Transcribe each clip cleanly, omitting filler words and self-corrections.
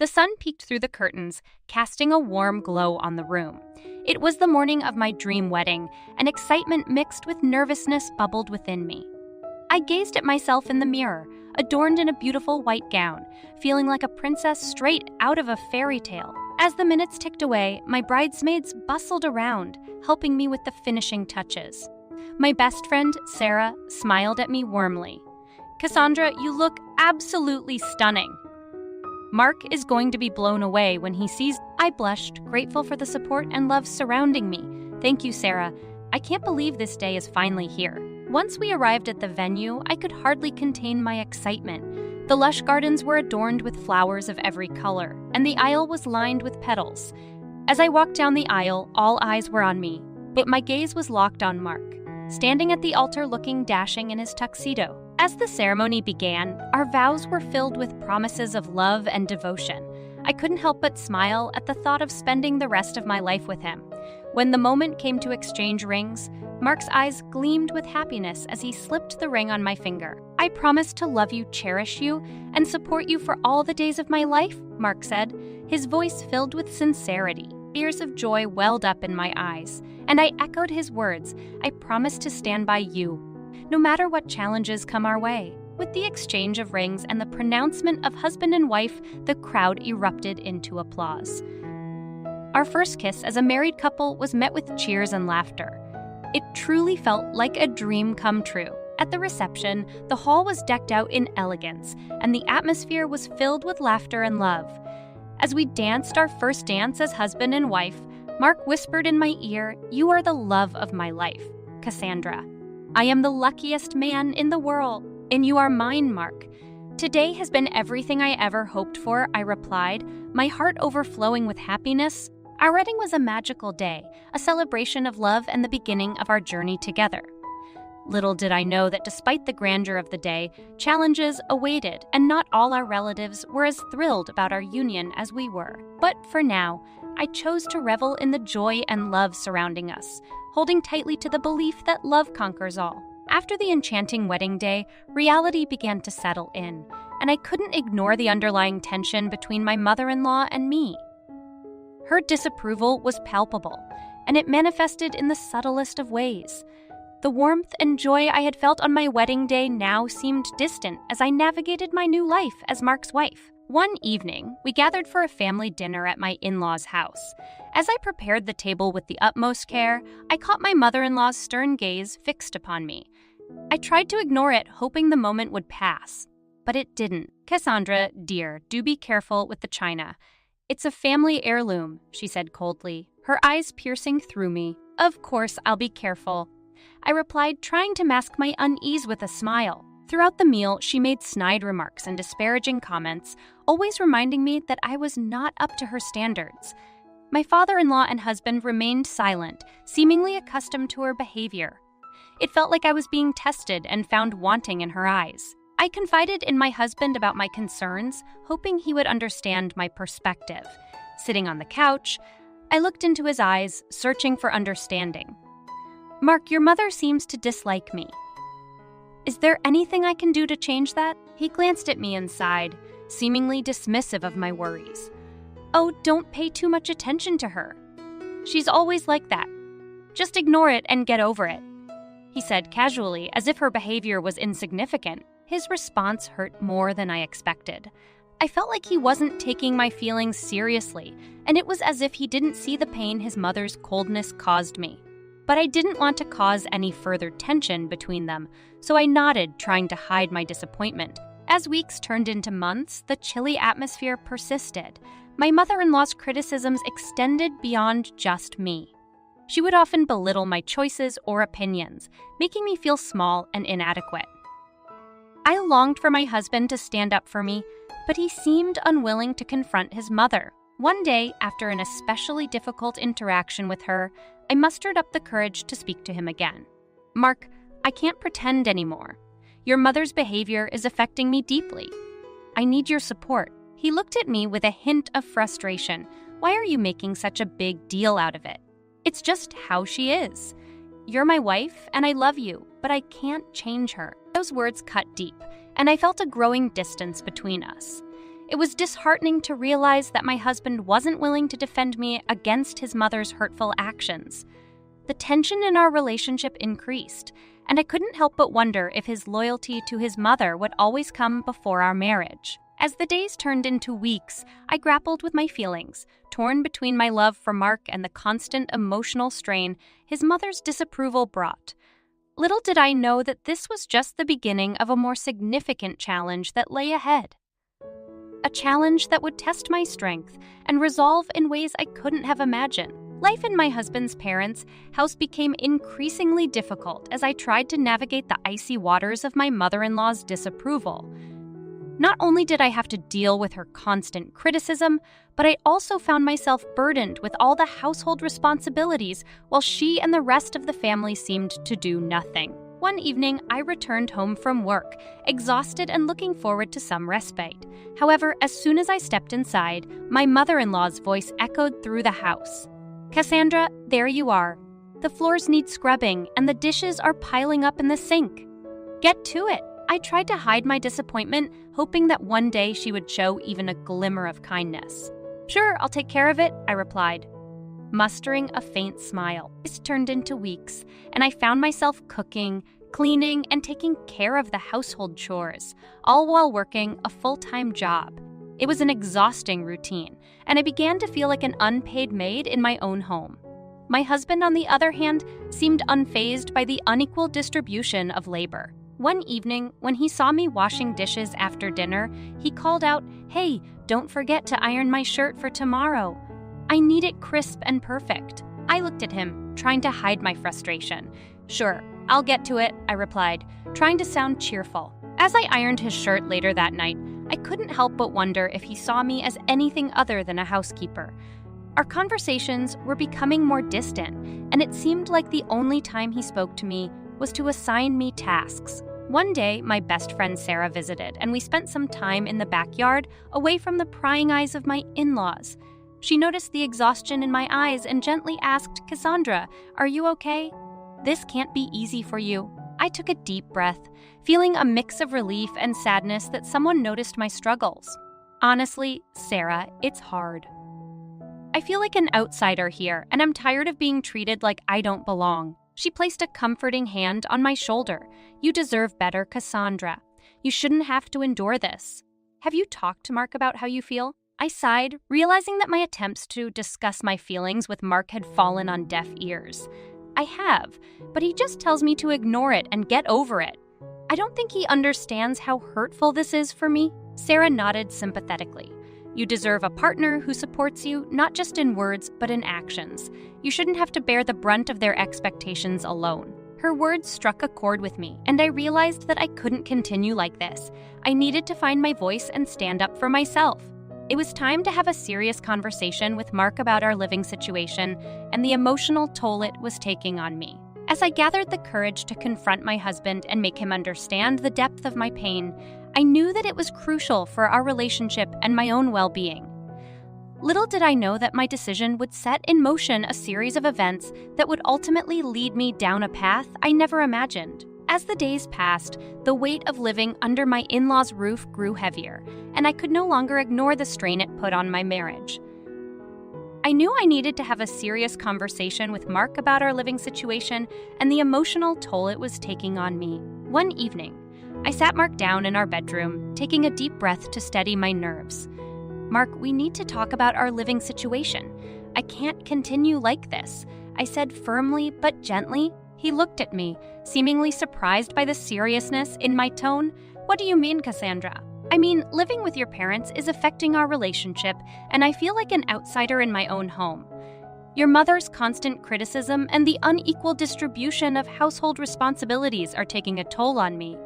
The sun peeked through the curtains, casting a warm glow on the room. It was the morning of my dream wedding, and excitement mixed with nervousness bubbled within me. I gazed at myself in the mirror, adorned in a beautiful white gown, feeling like a princess straight out of a fairy tale. As the minutes ticked away, my bridesmaids bustled around, helping me with the finishing touches. My best friend, Sarah, smiled at me warmly. "Cassandra, you look absolutely stunning." Mark is going to be blown away when he sees. I blushed, grateful for the support and love surrounding me. "Thank you, Sarah. I can't believe this day is finally here." Once we arrived at the venue, I could hardly contain my excitement. The lush gardens were adorned with flowers of every color, and the aisle was lined with petals. As I walked down the aisle, all eyes were on me, but my gaze was locked on Mark, standing at the altar looking dashing in his tuxedo. As the ceremony began, our vows were filled with promises of love and devotion. I couldn't help but smile at the thought of spending the rest of my life with him. When the moment came to exchange rings, Mark's eyes gleamed with happiness as he slipped the ring on my finger. "I promise to love you, cherish you, and support you for all the days of my life," Mark said, his voice filled with sincerity. Tears of joy welled up in my eyes, and I echoed his words, "I promise to stand by you, no matter what challenges come our way." With the exchange of rings and the pronouncement of husband and wife, the crowd erupted into applause. Our first kiss as a married couple was met with cheers and laughter. It truly felt like a dream come true. At the reception, the hall was decked out in elegance, and the atmosphere was filled with laughter and love. As we danced our first dance as husband and wife, Mark whispered in my ear, "You are the love of my life, Cassandra. I am the luckiest man in the world, and you are mine, Mark." "Today has been everything I ever hoped for," I replied, my heart overflowing with happiness. Our wedding was a magical day, a celebration of love and the beginning of our journey together. Little did I know that despite the grandeur of the day, challenges awaited, and not all our relatives were as thrilled about our union as we were. But for now, I chose to revel in the joy and love surrounding us, holding tightly to the belief that love conquers all. After the enchanting wedding day, reality began to settle in, and I couldn't ignore the underlying tension between my mother-in-law and me. Her disapproval was palpable, and it manifested in the subtlest of ways. The warmth and joy I had felt on my wedding day now seemed distant as I navigated my new life as Mark's wife. One evening, we gathered for a family dinner at my in-laws' house. As I prepared the table with the utmost care, I caught my mother-in-law's stern gaze fixed upon me. I tried to ignore it, hoping the moment would pass, but it didn't. "Cassandra, dear, do be careful with the china. It's a family heirloom," she said coldly, her eyes piercing through me. "Of course, I'll be careful," I replied, trying to mask my unease with a smile. Throughout the meal, she made snide remarks and disparaging comments, always reminding me that I was not up to her standards. My father-in-law and husband remained silent, seemingly accustomed to her behavior. It felt like I was being tested and found wanting in her eyes. I confided in my husband about my concerns, hoping he would understand my perspective. Sitting on the couch, I looked into his eyes, searching for understanding. "Mark, your mother seems to dislike me. Is there anything I can do to change that?" He glanced at me and sighed, seemingly dismissive of my worries. "Oh, don't pay too much attention to her. She's always like that. Just ignore it and get over it," he said casually, as if her behavior was insignificant. His response hurt more than I expected. I felt like he wasn't taking my feelings seriously, and it was as if he didn't see the pain his mother's coldness caused me. But I didn't want to cause any further tension between them, so I nodded, trying to hide my disappointment. As weeks turned into months, the chilly atmosphere persisted. My mother-in-law's criticisms extended beyond just me. She would often belittle my choices or opinions, making me feel small and inadequate. I longed for my husband to stand up for me, but he seemed unwilling to confront his mother. One day, after an especially difficult interaction with her, I mustered up the courage to speak to him again. "Mark, I can't pretend anymore. Your mother's behavior is affecting me deeply. I need your support." He looked at me with a hint of frustration. "Why are you making such a big deal out of it? It's just how she is. You're my wife, and I love you, but I can't change her." Those words cut deep, and I felt a growing distance between us. It was disheartening to realize that my husband wasn't willing to defend me against his mother's hurtful actions. The tension in our relationship increased, and I couldn't help but wonder if his loyalty to his mother would always come before our marriage. As the days turned into weeks, I grappled with my feelings, torn between my love for Mark and the constant emotional strain his mother's disapproval brought. Little did I know that this was just the beginning of a more significant challenge that lay ahead. A challenge that would test my strength and resolve in ways I couldn't have imagined. Life in my husband's parents' house became increasingly difficult as I tried to navigate the icy waters of my mother-in-law's disapproval. Not only did I have to deal with her constant criticism, but I also found myself burdened with all the household responsibilities while she and the rest of the family seemed to do nothing. One evening, I returned home from work, exhausted and looking forward to some respite. However, as soon as I stepped inside, my mother-in-law's voice echoed through the house. "Cassandra, there you are. The floors need scrubbing and the dishes are piling up in the sink. Get to it." I tried to hide my disappointment, hoping that one day she would show even a glimmer of kindness. "Sure, I'll take care of it," I replied. Mustering a faint smile, this turned into weeks, and I found myself cooking, cleaning, and taking care of the household chores, all while working a full-time job. It was an exhausting routine, and I began to feel like an unpaid maid in my own home. My husband, on the other hand, seemed unfazed by the unequal distribution of labor. One evening, when he saw me washing dishes after dinner, he called out, "Hey, don't forget to iron my shirt for tomorrow. I need it crisp and perfect." I looked at him, trying to hide my frustration. "Sure, I'll get to it," I replied, trying to sound cheerful. As I ironed his shirt later that night, I couldn't help but wonder if he saw me as anything other than a housekeeper. Our conversations were becoming more distant, and it seemed like the only time he spoke to me was to assign me tasks. One day, my best friend Sarah visited, and we spent some time in the backyard, away from the prying eyes of my in-laws. She noticed the exhaustion in my eyes and gently asked, "Cassandra, are you okay? This can't be easy for you." I took a deep breath, feeling a mix of relief and sadness that someone noticed my struggles. "Honestly, Sarah, it's hard. I feel like an outsider here, and I'm tired of being treated like I don't belong." She placed a comforting hand on my shoulder. "You deserve better, Cassandra. You shouldn't have to endure this. Have you talked to Mark about how you feel?" I sighed, realizing that my attempts to discuss my feelings with Mark had fallen on deaf ears. "I have, but he just tells me to ignore it and get over it. I don't think he understands how hurtful this is for me." Sarah nodded sympathetically. "You deserve a partner who supports you, not just in words, but in actions. You shouldn't have to bear the brunt of their expectations alone." Her words struck a chord with me, and I realized that I couldn't continue like this. I needed to find my voice and stand up for myself. It was time to have a serious conversation with Mark about our living situation and the emotional toll it was taking on me. As I gathered the courage to confront my husband and make him understand the depth of my pain, I knew that it was crucial for our relationship and my own well-being. Little did I know that my decision would set in motion a series of events that would ultimately lead me down a path I never imagined. As the days passed, the weight of living under my in-laws' roof grew heavier, and I could no longer ignore the strain it put on my marriage. I knew I needed to have a serious conversation with Mark about our living situation and the emotional toll it was taking on me. One evening, I sat Mark down in our bedroom, taking a deep breath to steady my nerves. "Mark, we need to talk about our living situation. I can't continue like this," I said firmly but gently. He looked at me, seemingly surprised by the seriousness in my tone. "What do you mean, Cassandra?" "I mean, living with your parents is affecting our relationship, and I feel like an outsider in my own home. Your mother's constant criticism and the unequal distribution of household responsibilities are taking a toll on me,"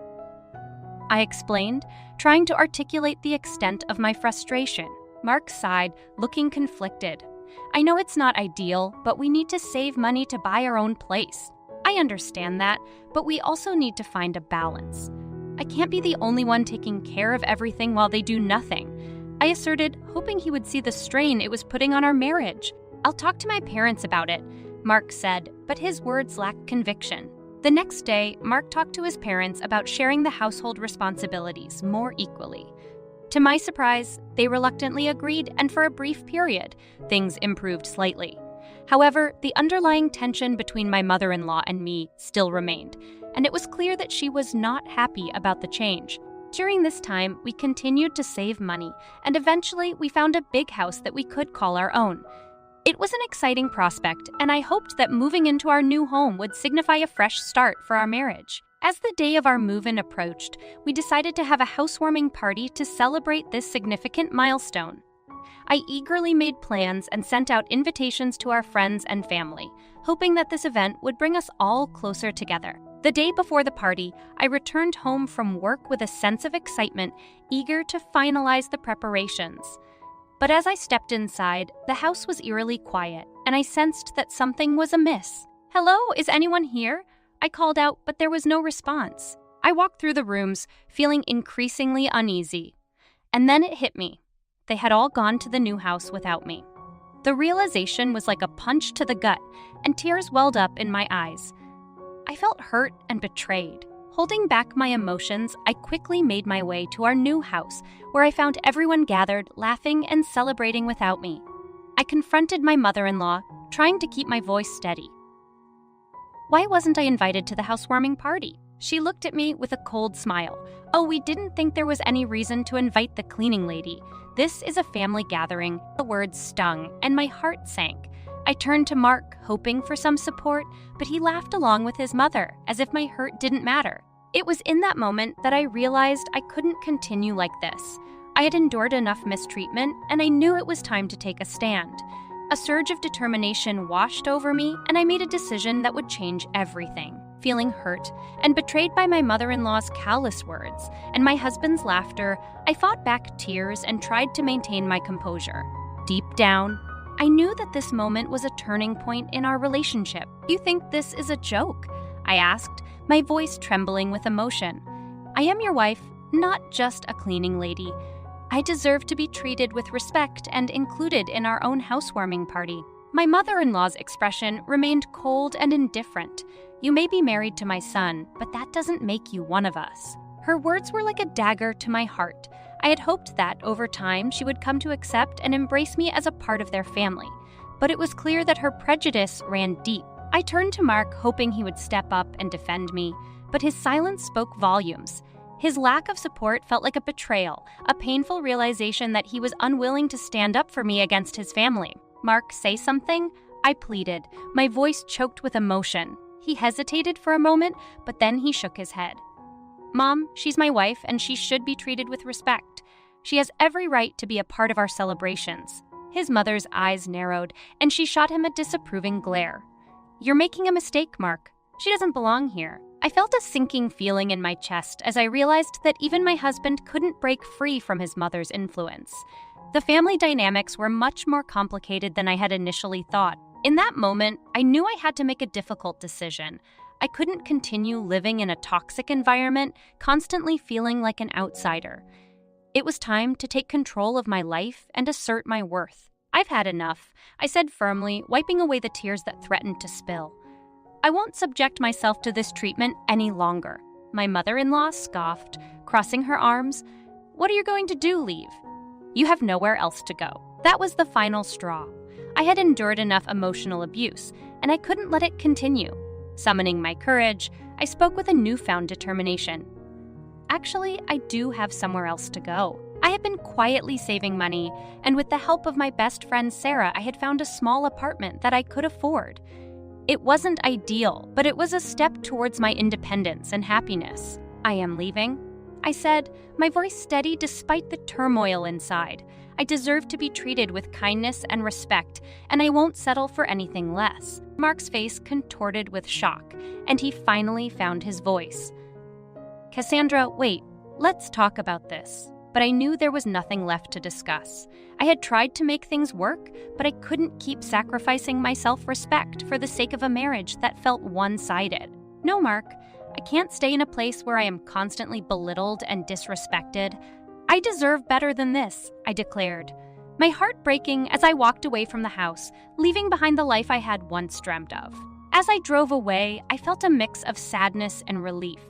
I explained, trying to articulate the extent of my frustration. Mark sighed, looking conflicted. "I know it's not ideal, but we need to save money to buy our own place. I understand that, but we also need to find a balance. I can't be the only one taking care of everything while they do nothing," I asserted, hoping he would see the strain it was putting on our marriage. "I'll talk to my parents about it," Mark said, but his words lacked conviction. The next day, Mark talked to his parents about sharing the household responsibilities more equally. To my surprise, they reluctantly agreed, and for a brief period, things improved slightly. However, the underlying tension between my mother-in-law and me still remained, and it was clear that she was not happy about the change. During this time, we continued to save money, and eventually we found a big house that we could call our own. It was an exciting prospect, and I hoped that moving into our new home would signify a fresh start for our marriage. As the day of our move-in approached, we decided to have a housewarming party to celebrate this significant milestone. I eagerly made plans and sent out invitations to our friends and family, hoping that this event would bring us all closer together. The day before the party, I returned home from work with a sense of excitement, eager to finalize the preparations. But as I stepped inside, the house was eerily quiet, and I sensed that something was amiss. "Hello, is anyone here?" I called out, but there was no response. I walked through the rooms, feeling increasingly uneasy. And then it hit me. They had all gone to the new house without me. The realization was like a punch to the gut, and tears welled up in my eyes. I felt hurt and betrayed. Holding back my emotions, I quickly made my way to our new house, where I found everyone gathered, laughing and celebrating without me. I confronted my mother-in-law, trying to keep my voice steady. Why wasn't I invited to the housewarming party? She looked at me with a cold smile. "Oh, we didn't think there was any reason to invite the cleaning lady. This is a family gathering." The words stung, and my heart sank. I turned to Mark, hoping for some support, but he laughed along with his mother, as if my hurt didn't matter. It was in that moment that I realized I couldn't continue like this. I had endured enough mistreatment, and I knew it was time to take a stand. A surge of determination washed over me, and I made a decision that would change everything. Feeling hurt and betrayed by my mother-in-law's callous words and my husband's laughter, I fought back tears and tried to maintain my composure. Deep down, I knew that this moment was a turning point in our relationship. "You think this is a joke?" I asked, my voice trembling with emotion. "I am your wife, not just a cleaning lady. I deserve to be treated with respect and included in our own housewarming party." My mother-in-law's expression remained cold and indifferent. "You may be married to my son, but that doesn't make you one of us." Her words were like a dagger to my heart. I had hoped that, over time, she would come to accept and embrace me as a part of their family. But it was clear that her prejudice ran deep. I turned to Mark, hoping he would step up and defend me, but his silence spoke volumes. His lack of support felt like a betrayal, a painful realization that he was unwilling to stand up for me against his family. "Mark, say something?" I pleaded, my voice choked with emotion. He hesitated for a moment, but then he shook his head. "Mom, she's my wife, and she should be treated with respect. She has every right to be a part of our celebrations." His mother's eyes narrowed, and she shot him a disapproving glare. "You're making a mistake, Mark. She doesn't belong here." I felt a sinking feeling in my chest as I realized that even my husband couldn't break free from his mother's influence. The family dynamics were much more complicated than I had initially thought. In that moment, I knew I had to make a difficult decision. I couldn't continue living in a toxic environment, constantly feeling like an outsider. It was time to take control of my life and assert my worth. "I've had enough," I said firmly, wiping away the tears that threatened to spill. "I won't subject myself to this treatment any longer." My mother-in-law scoffed, crossing her arms. "What are you going to do, leave? You have nowhere else to go." That was the final straw. I had endured enough emotional abuse, and I couldn't let it continue. Summoning my courage, I spoke with a newfound determination. "Actually, I do have somewhere else to go." I had been quietly saving money, and with the help of my best friend Sarah, I had found a small apartment that I could afford. It wasn't ideal, but it was a step towards my independence and happiness. "I am leaving," I said, my voice steady despite the turmoil inside. "I deserve to be treated with kindness and respect, and I won't settle for anything less." Mark's face contorted with shock, and he finally found his voice. "Cassandra, wait, let's talk about this." But I knew there was nothing left to discuss. I had tried to make things work, but I couldn't keep sacrificing my self-respect for the sake of a marriage that felt one-sided. "No, Mark, I can't stay in a place where I am constantly belittled and disrespected. I deserve better than this," I declared, my heart breaking as I walked away from the house, leaving behind the life I had once dreamt of. As I drove away, I felt a mix of sadness and relief.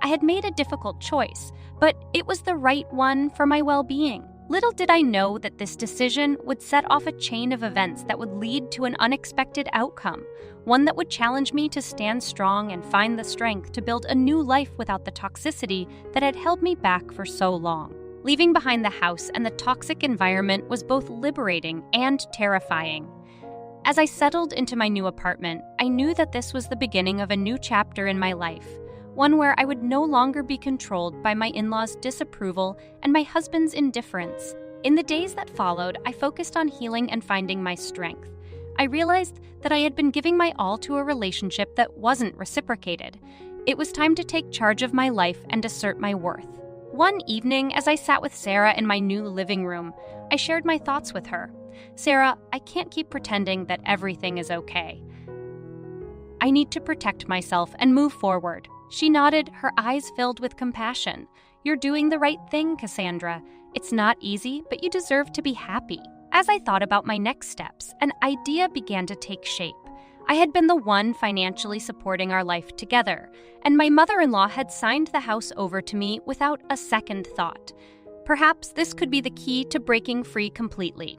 I had made a difficult choice, but it was the right one for my well-being. Little did I know that this decision would set off a chain of events that would lead to an unexpected outcome, one that would challenge me to stand strong and find the strength to build a new life without the toxicity that had held me back for so long. Leaving behind the house and the toxic environment was both liberating and terrifying. As I settled into my new apartment, I knew that this was the beginning of a new chapter in my life, one where I would no longer be controlled by my in-laws' disapproval and my husband's indifference. In the days that followed, I focused on healing and finding my strength. I realized that I had been giving my all to a relationship that wasn't reciprocated. It was time to take charge of my life and assert my worth. One evening, as I sat with Sarah in my new living room, I shared my thoughts with her. "Sarah, I can't keep pretending that everything is okay. I need to protect myself and move forward." She nodded, her eyes filled with compassion. "You're doing the right thing, Cassandra. It's not easy, but you deserve to be happy." As I thought about my next steps, an idea began to take shape. I had been the one financially supporting our life together, and my mother-in-law had signed the house over to me without a second thought. Perhaps this could be the key to breaking free completely.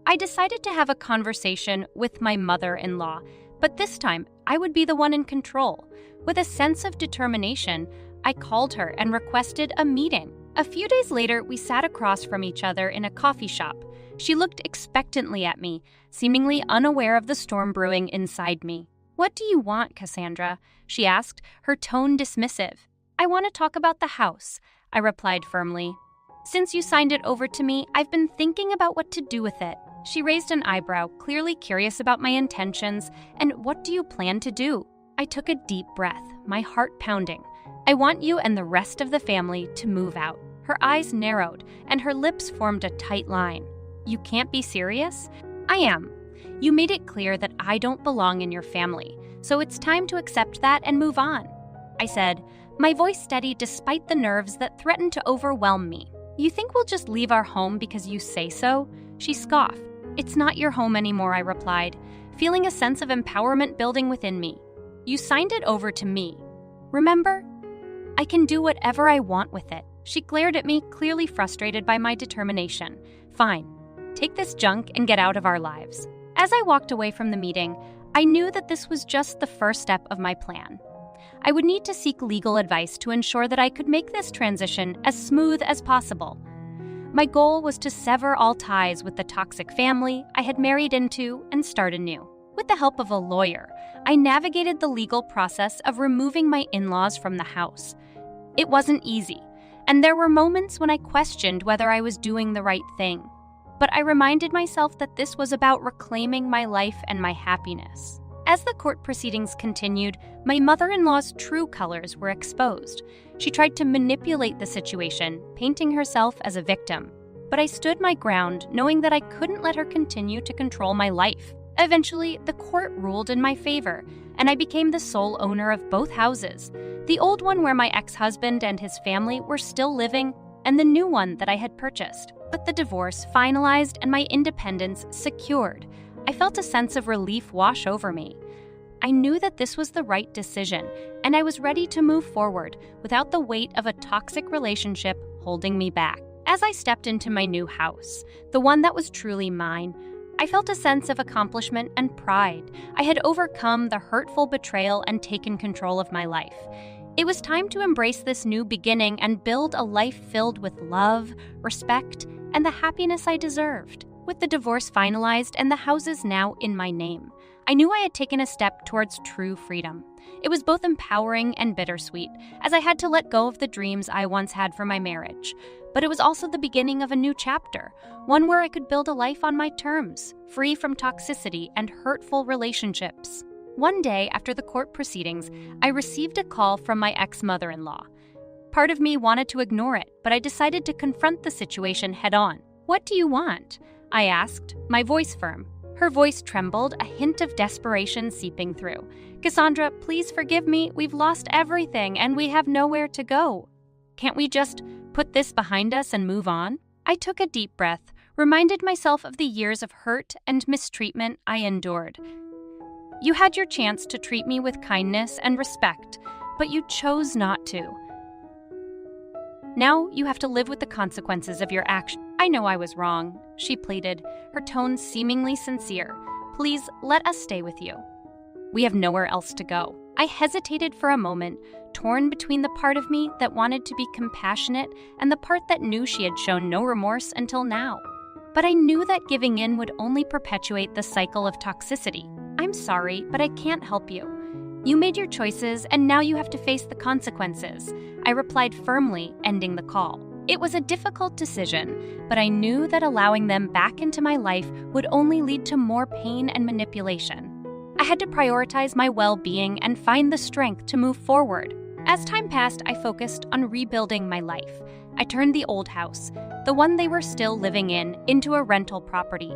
I decided to have a conversation with my mother-in-law, but this time I would be the one in control. With a sense of determination, I called her and requested a meeting. A few days later, we sat across from each other in a coffee shop. She looked expectantly at me, seemingly unaware of the storm brewing inside me. "What do you want, Cassandra?" she asked, her tone dismissive. "I want to talk about the house," I replied firmly. "Since you signed it over to me, I've been thinking about what to do with it." She raised an eyebrow, clearly curious about my intentions. "And what do you plan to do?" I took a deep breath, my heart pounding. "I want you and the rest of the family to move out." Her eyes narrowed, and her lips formed a tight line. "You can't be serious?" "I am. You made it clear that I don't belong in your family, so it's time to accept that and move on," I said, my voice steady despite the nerves that threatened to overwhelm me. "You think we'll just leave our home because you say so?" She scoffed. "It's not your home anymore," I replied, feeling a sense of empowerment building within me. "You signed it over to me. Remember? I can do whatever I want with it." She glared at me, clearly frustrated by my determination. "Fine. Take this junk and get out of our lives." As I walked away from the meeting, I knew that this was just the first step of my plan. I would need to seek legal advice to ensure that I could make this transition as smooth as possible. My goal was to sever all ties with the toxic family I had married into and start anew. With the help of a lawyer, I navigated the legal process of removing my in-laws from the house. It wasn't easy, and there were moments when I questioned whether I was doing the right thing. But I reminded myself that this was about reclaiming my life and my happiness. As the court proceedings continued, my mother-in-law's true colors were exposed. She tried to manipulate the situation, painting herself as a victim. But I stood my ground, knowing that I couldn't let her continue to control my life. Eventually, the court ruled in my favor, and I became the sole owner of both houses. The old one where my ex-husband and his family were still living, and the new one that I had purchased. With the divorce finalized and my independence secured, I felt a sense of relief wash over me. I knew that this was the right decision, and I was ready to move forward without the weight of a toxic relationship holding me back. As I stepped into my new house, the one that was truly mine, I felt a sense of accomplishment and pride. I had overcome the hurtful betrayal and taken control of my life. It was time to embrace this new beginning and build a life filled with love, respect, and the happiness I deserved. With the divorce finalized and the houses now in my name, I knew I had taken a step towards true freedom. It was both empowering and bittersweet, as I had to let go of the dreams I once had for my marriage. But it was also the beginning of a new chapter, one where I could build a life on my terms, free from toxicity and hurtful relationships. One day after the court proceedings, I received a call from my ex-mother-in-law. Part of me wanted to ignore it, but I decided to confront the situation head-on. "What do you want?" I asked, my voice firm. Her voice trembled, a hint of desperation seeping through. "Cassandra, please forgive me. We've lost everything, and we have nowhere to go. Can't we just put this behind us and move on?" I took a deep breath, reminded myself of the years of hurt and mistreatment I endured. "You had your chance to treat me with kindness and respect, but you chose not to. Now you have to live with the consequences of your actions. I know I was wrong, she pleaded, her tone seemingly sincere. Please let us stay with you. We have nowhere else to go. I hesitated for a moment, torn between the part of me that wanted to be compassionate and the part that knew she had shown no remorse until now. But I knew that giving in would only perpetuate the cycle of toxicity. I'm sorry, but I can't help you. You made your choices, and now you have to face the consequences, I replied firmly, ending the call. It was a difficult decision, but I knew that allowing them back into my life would only lead to more pain and manipulation. I had to prioritize my well-being and find the strength to move forward. As time passed, I focused on rebuilding my life. I turned the old house, the one they were still living in, into a rental property,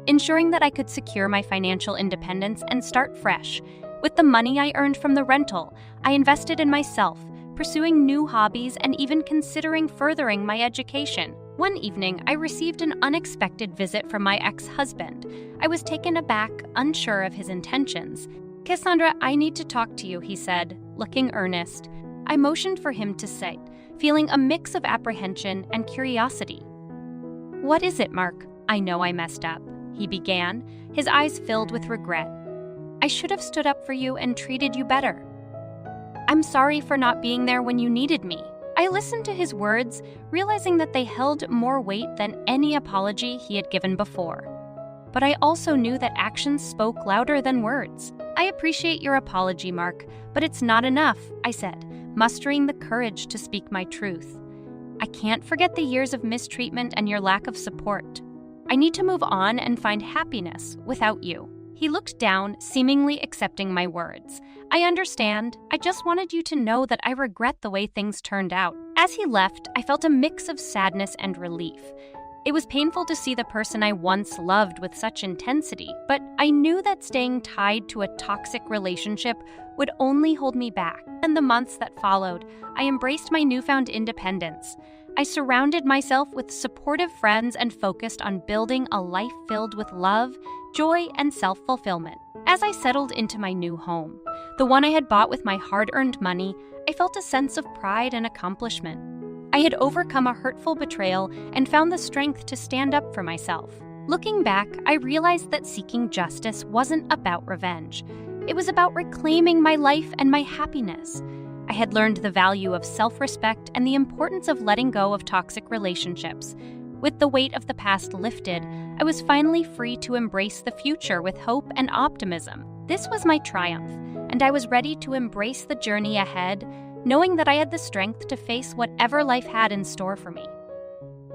ensuring that I could secure my financial independence and start fresh. With the money I earned from the rental, I invested in myself, pursuing new hobbies and even considering furthering my education. One evening, I received an unexpected visit from my ex-husband. I was taken aback, unsure of his intentions. Cassandra, I need to talk to you, he said, looking earnest. I motioned for him to sit, feeling a mix of apprehension and curiosity. What is it, Mark? I know I messed up, he began, his eyes filled with regret. I should have stood up for you and treated you better. I'm sorry for not being there when you needed me. I listened to his words, realizing that they held more weight than any apology he had given before. But I also knew that actions spoke louder than words. I appreciate your apology, Mark, but it's not enough, I said, mustering the courage to speak my truth. I can't forget the years of mistreatment and your lack of support. I need to move on and find happiness without you. He looked down, seemingly accepting my words. I understand. I just wanted you to know that I regret the way things turned out. As he left, I felt a mix of sadness and relief. It was painful to see the person I once loved with such intensity, but I knew that staying tied to a toxic relationship would only hold me back. In the months that followed, I embraced my newfound independence. I surrounded myself with supportive friends and focused on building a life filled with love, joy, and self-fulfillment. As I settled into my new home, the one I had bought with my hard-earned money, I felt a sense of pride and accomplishment. I had overcome a hurtful betrayal and found the strength to stand up for myself. Looking back, I realized that seeking justice wasn't about revenge. It was about reclaiming my life and my happiness. I had learned the value of self-respect and the importance of letting go of toxic relationships. With the weight of the past lifted, I was finally free to embrace the future with hope and optimism. This was my triumph, and I was ready to embrace the journey ahead, knowing that I had the strength to face whatever life had in store for me.